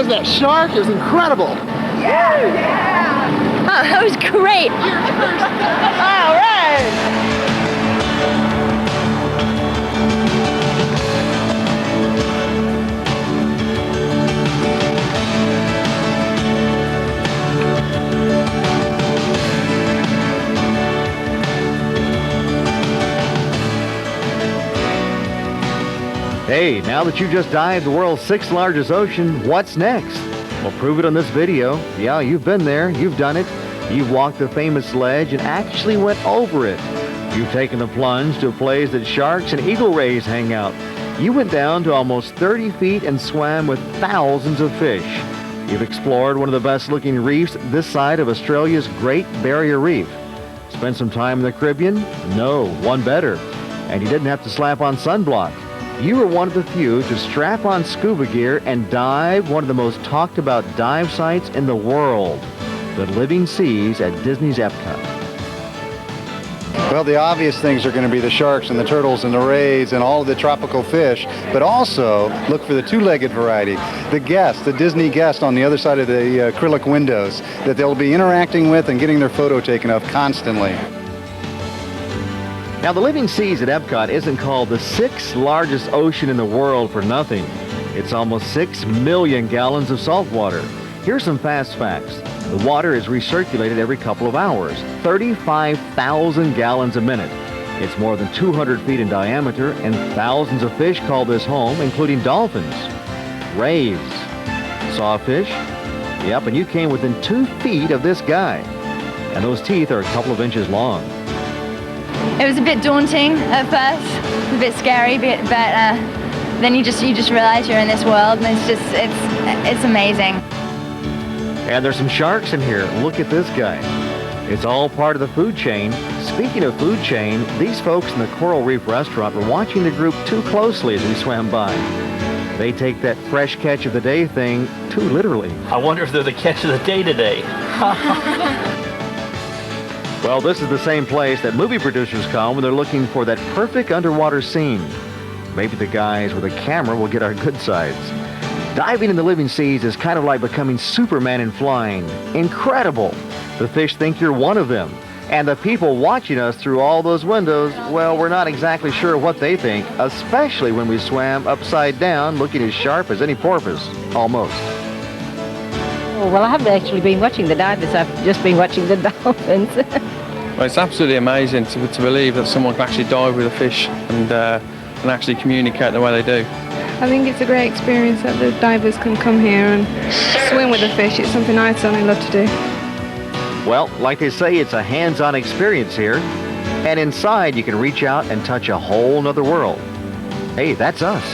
because that shark is incredible. Yeah! Oh, that was great! All right! Hey, now that you just dived the world's 6th largest ocean, what's next? Well, prove it on this video. Yeah, you've been there, you've done it. You've walked the famous ledge and actually went over it. You've taken the plunge to a place that sharks and eagle rays hang out. You went down to almost 30 feet and swam with thousands of fish. You've explored one of the best-looking reefs this side of Australia's Great Barrier Reef. Spent some time in the Caribbean? No, one better. And you didn't have to slap on sunblock. You were one of the few to strap on scuba gear and dive one of the most talked about dive sites in the world, the living seas at Disney's EPCOT. Well, the obvious things are going to be the sharks and the turtles and the rays and all of the tropical fish, but also look for the two-legged variety, the guest, the Disney guest on the other side of the acrylic windows that they'll be interacting with and getting their photo taken of constantly. Now, the living seas at EPCOT isn't called the 6th largest ocean in the world for nothing. It's almost 6 million gallons of salt water. Here's some fast facts. The water is recirculated every couple of hours, 35,000 gallons a minute. It's more than 200 feet in diameter, and thousands of fish call this home, including dolphins, rays, sawfish. Yep, and you came within 2 feet of this guy. And those teeth are a couple of inches long. It was a bit daunting at first, a bit scary, but then you just realize you're in this world, and it's amazing. And there's some sharks in here. Look at this guy. It's all part of the food chain. Speaking of food chain, these folks in the Coral Reef restaurant were watching the group too closely as we swam by. They take that fresh catch of the day thing too literally. I wonder if they're the catch of the day today. Well, this is the same place that movie producers come when they're looking for that perfect underwater scene. Maybe the guys with a camera will get our good sides. Diving in the living seas is kind of like becoming Superman in flying. Incredible! The fish think you're one of them. And the people watching us through all those windows, well, we're not exactly sure what they think, especially when we swam upside down, looking as sharp as any porpoise, almost. Oh, well, I haven't actually been watching the divers, I've just been watching the dolphins. Well, it's absolutely amazing to believe that someone can actually dive with a fish and actually communicate the way they do. I think it's a great experience that the divers can come here and swim with the fish. It's something I certainly love to do. Well, like they say, it's a hands-on experience here. And inside, you can reach out and touch a whole nother world. Hey, that's us.